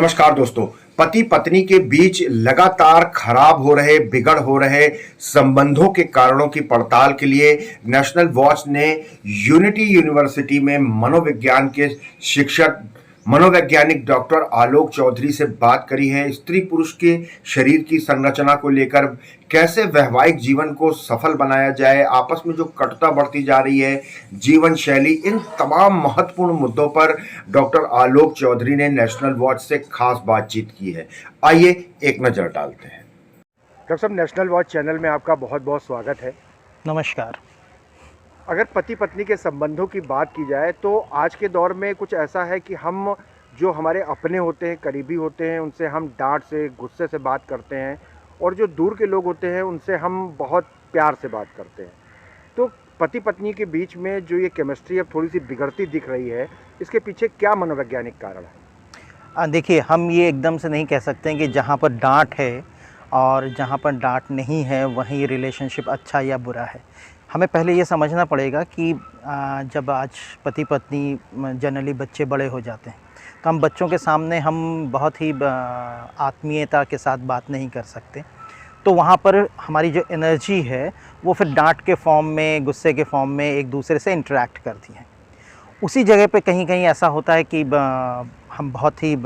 नमस्कार दोस्तों। पति पत्नी के बीच लगातार खराब हो रहे, बिगड़ हो रहे संबंधों के कारणों की पड़ताल के लिए नेशनल वॉच ने यूनिटी यूनिवर्सिटी में मनोविज्ञान के शिक्षक मनोवैज्ञानिक डॉक्टर आलोक चौधरी से बात करी है। स्त्री पुरुष के शरीर की संरचना को लेकर कैसे वैवाहिक जीवन को सफल बनाया जाए, आपस में जो कटुता बढ़ती जा रही है, जीवन शैली, इन तमाम महत्वपूर्ण मुद्दों पर डॉक्टर आलोक चौधरी ने नेशनल वॉच से खास बातचीत की है। आइए एक नजर डालते हैं। डॉक्टर साहब, नेशनल वॉच चैनल में आपका बहुत बहुत स्वागत है। नमस्कार। अगर पति पत्नी के संबंधों की बात की जाए तो आज के दौर में कुछ ऐसा है कि हम जो हमारे अपने होते हैं, करीबी होते हैं, उनसे हम डांट से, गुस्से से बात करते हैं, और जो दूर के लोग होते हैं उनसे हम बहुत प्यार से बात करते हैं। तो पति पत्नी के बीच में जो ये केमिस्ट्री अब थोड़ी सी बिगड़ती दिख रही है, इसके पीछे क्या मनोवैज्ञानिक कारण है? देखिए, हम ये एकदम से नहीं कह सकते हैं कि जहाँ पर डांट है और जहाँ पर डांट नहीं है वहीं रिलेशनशिप अच्छा या बुरा है। हमें पहले ये समझना पड़ेगा कि जब आज पति पत्नी जनरली बच्चे बड़े हो जाते हैं तो हम बच्चों के सामने हम बहुत ही आत्मीयता के साथ बात नहीं कर सकते। तो वहाँ पर हमारी जो एनर्जी है वो फिर डांट के फॉर्म में, गुस्से के फॉर्म में एक दूसरे से इंटरेक्ट करती है। उसी जगह पे कहीं कहीं ऐसा होता है कि हम बहुत ही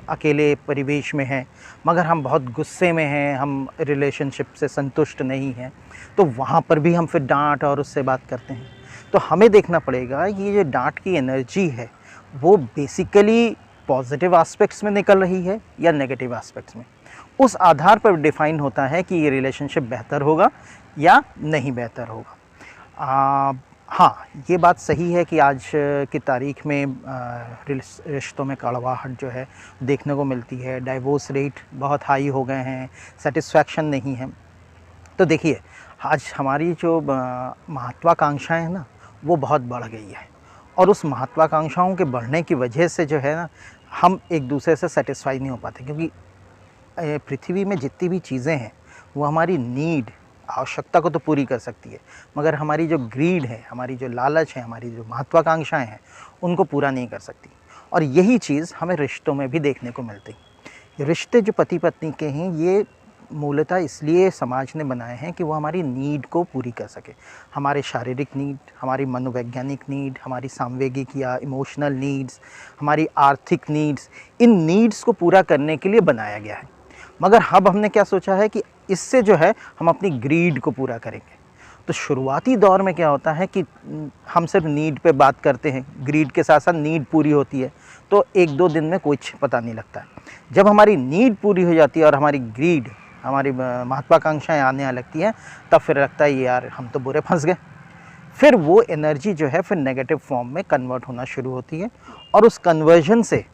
अकेले परिवेश में हैं, मगर हम बहुत गुस्से में हैं, हम रिलेशनशिप से संतुष्ट नहीं हैं, तो वहाँ पर भी हम फिर डांट और उससे बात करते हैं। तो हमें देखना पड़ेगा ये जो डांट की एनर्जी है वो बेसिकली पॉजिटिव एस्पेक्ट्स में निकल रही है या नेगेटिव एस्पेक्ट्स में। उस आधार पर डिफ़ाइन होता है कि ये रिलेशनशिप बेहतर होगा या नहीं बेहतर होगा। हाँ, ये बात सही है कि आज की तारीख में रिश्तों में कड़वाहट जो है देखने को मिलती है। डाइवोर्स रेट बहुत हाई हो गए हैं, सेटिस्फैक्शन नहीं है। तो देखिए, आज हमारी जो महत्वाकांक्षाएं हैं ना, वो बहुत बढ़ गई है, और उस महत्वाकांक्षाओं के बढ़ने की वजह से जो है ना, हम एक दूसरे से सेटिस्फाई नहीं हो पाते। क्योंकि पृथ्वी में जितनी भी चीज़ें हैं वो हमारी नीड, आवश्यकता को तो पूरी कर सकती है, मगर हमारी जो ग्रीड है, हमारी जो लालच है, हमारी जो महत्वाकांक्षाएं हैं, उनको पूरा नहीं कर सकती। और यही चीज़ हमें रिश्तों में भी देखने को मिलती है। रिश्ते जो पति पत्नी के हैं ये मूलतः इसलिए समाज ने बनाए हैं कि वो हमारी नीड को पूरी कर सके। हमारे शारीरिक नीड, हमारी मनोवैज्ञानिक नीड, हमारी सांवेगिक या इमोशनल नीड्स, हमारी आर्थिक नीड्स, इन नीड्स को पूरा करने के लिए बनाया गया है। मगर अब हमने क्या सोचा है कि इससे जो है हम अपनी ग्रीड को पूरा करेंगे। तो शुरुआती दौर में क्या होता है कि हम सिर्फ नीड पे बात करते हैं, ग्रीड के साथ साथ नीड पूरी होती है, तो एक दो दिन में कुछ पता नहीं लगता है। जब हमारी नीड पूरी हो जाती है और हमारी ग्रीड, हमारी महत्वाकांक्षाएं आने लगती हैं, तब फिर लगता है यार हम तो बुरे फंस गए। फिर वो एनर्जी जो है फिर नेगेटिव फॉर्म में कन्वर्ट होना शुरू होती है, और उस कन्वर्जन से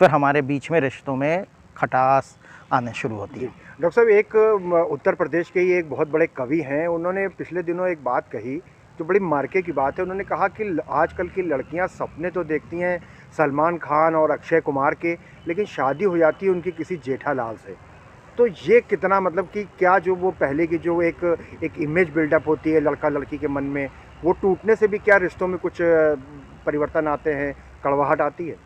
फिर हमारे बीच में रिश्तों में खटास आना शुरू होती है। डॉक्टर साहब, एक उत्तर प्रदेश के ही एक बहुत बड़े कवि हैं, उन्होंने पिछले दिनों एक बात कही जो बड़ी मार्के की बात है। उन्होंने कहा कि आजकल की लड़कियां सपने तो देखती हैं सलमान खान और अक्षय कुमार के, लेकिन शादी हो जाती है उनकी किसी जेठालाल से। तो ये कितना, मतलब कि क्या जो वो पहले की जो एक इमेज बिल्डअप होती है लड़का लड़की के मन में, वो टूटने से भी क्या रिश्तों में कुछ परिवर्तन आते हैं, कड़वाहट आती है?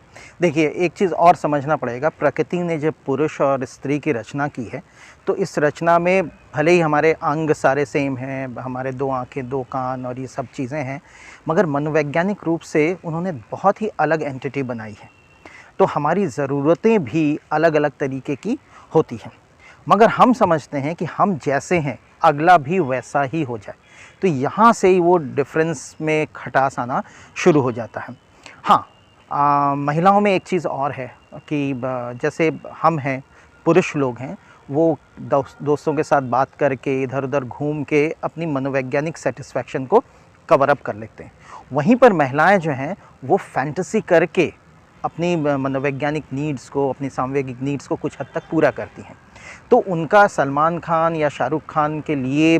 देखिए, एक चीज़ और समझना पड़ेगा। प्रकृति ने जब पुरुष और स्त्री की रचना की है, तो इस रचना में भले ही हमारे अंग सारे सेम हैं, हमारे 2 आँखें, 2 कान और ये सब चीज़ें हैं, मगर मनोवैज्ञानिक रूप से उन्होंने बहुत ही अलग एंटिटी बनाई है। तो हमारी ज़रूरतें भी अलग अलग तरीके की होती हैं, मगर हम समझते हैं कि हम जैसे हैं अगला भी वैसा ही हो जाए। तो यहाँ से ही वो डिफरेंस में खटास आना शुरू हो जाता है। हाँ, महिलाओं में एक चीज़ और है कि जैसे हम हैं, पुरुष लोग हैं, वो दोस्तों के साथ बात करके, इधर उधर घूम के अपनी मनोवैज्ञानिक सेटिस्फैक्शन को कवर अप कर लेते हैं। वहीं पर महिलाएं जो हैं वो फैंटेसी करके अपनी मनोवैज्ञानिक नीड्स को, अपनी सांवेगिक नीड्स को कुछ हद तक पूरा करती हैं। तो उनका सलमान खान या शाहरुख खान के लिए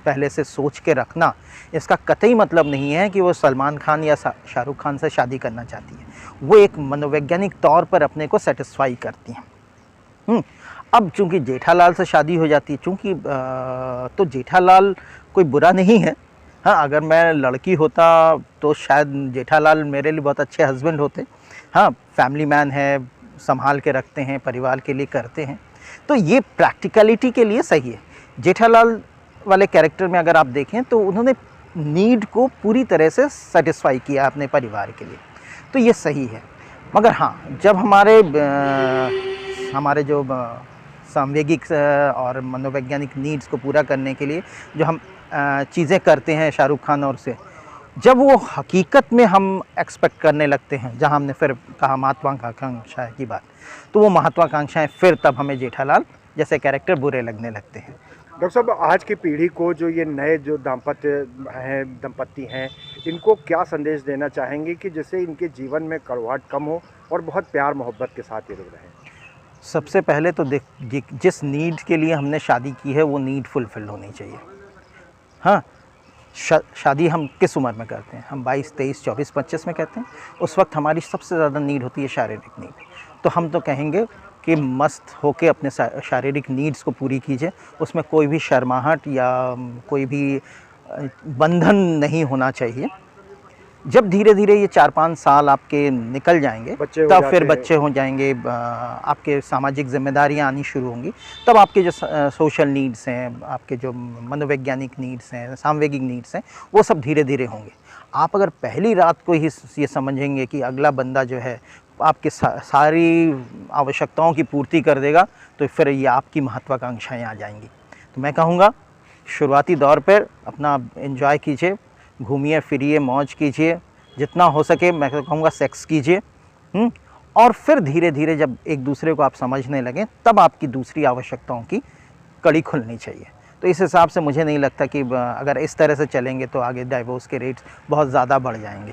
पहले से सोच के रखना, इसका कतई मतलब नहीं है कि वो सलमान खान या शाहरुख खान से शादी करना चाहती है। वो एक मनोवैज्ञानिक तौर पर अपने को सेटिस्फाई करती हैं। अब चूँकि जेठालाल से शादी हो जाती है, चूँकि तो जेठालाल कोई बुरा नहीं है। हाँ, अगर मैं लड़की होता तो शायद जेठालाल मेरे लिए बहुत अच्छे हस्बैंड होते। हाँ, फैमिली मैन है, संभाल के रखते हैं, परिवार के लिए करते हैं, तो ये प्रैक्टिकलिटी के लिए सही है। जेठालाल वाले कैरेक्टर में अगर आप देखें तो उन्होंने नीड को पूरी तरह से सेटिस्फाई किया अपने परिवार के लिए, तो ये सही है। मगर हाँ, जब हमारे जो सांवेगिक और मनोवैज्ञानिक नीड्स को पूरा करने के लिए जो हम चीज़ें करते हैं शाहरुख खान और से, जब वो हकीकत में हम एक्सपेक्ट करने लगते हैं, जहाँ हमने फिर कहा महत्वाकांक्षा की बात, तो वो महत्वाकांक्षाएं फिर तब हमें जेठालाल जैसे कैरेक्टर बुरे लगने लगते हैं। डॉक्टर साहब, आज की पीढ़ी को जो ये नए जो दंपत्ति हैं, इनको क्या संदेश देना चाहेंगे कि जिससे इनके जीवन में कड़वाहट कम हो और बहुत प्यार मोहब्बत के साथ ये लोग रहें? सबसे पहले तो जिस नीड के लिए हमने शादी की है वो नीड फुलफिल होनी चाहिए। हाँ, शादी हम किस उम्र में करते हैं? हम 22, 23, 24, 25 में करते हैं। उस वक्त हमारी सबसे ज़्यादा नीड होती है शारीरिक नीड। तो हम तो कहेंगे कि मस्त होके अपने शारीरिक नीड्स को पूरी कीजिए, उसमें कोई भी शर्माहट या कोई भी बंधन नहीं होना चाहिए। जब धीरे धीरे ये 4-5 साल आपके निकल जाएंगे, तब फिर बच्चे हो जाएंगे, आपके सामाजिक जिम्मेदारियां आनी शुरू होंगी, तब आपके जो सोशल नीड्स हैं, आपके जो मनोवैज्ञानिक नीड्स हैं, सांवेगिक नीड्स हैं, वो सब धीरे धीरे होंगे। आप अगर पहली रात को ही ये समझेंगे कि अगला बंदा जो है आपकी सारी आवश्यकताओं की पूर्ति कर देगा, तो फिर ये आपकी महत्वाकांक्षाएँ आ जाएंगी। तो मैं कहूँगा शुरुआती दौर पर अपना एंजॉय कीजिए, घूमिए फिरिए, मौज कीजिए, जितना हो सके मैं तो कहूँगा सेक्स कीजिए, और फिर धीरे धीरे जब एक दूसरे को आप समझने लगें, तब आपकी दूसरी आवश्यकताओं की कड़ी खुलनी चाहिए। तो इस हिसाब से मुझे नहीं लगता कि अगर इस तरह से चलेंगे तो आगे डाइवोर्स के रेट्स बहुत ज़्यादा बढ़ जाएंगे।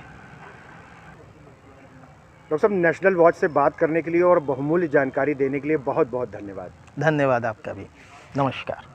डॉक्टर साहब, नेशनल वॉच से बात करने के लिए और बहुमूल्य जानकारी देने के लिए बहुत बहुत धन्यवाद। धन्यवाद आपका भी। नमस्कार।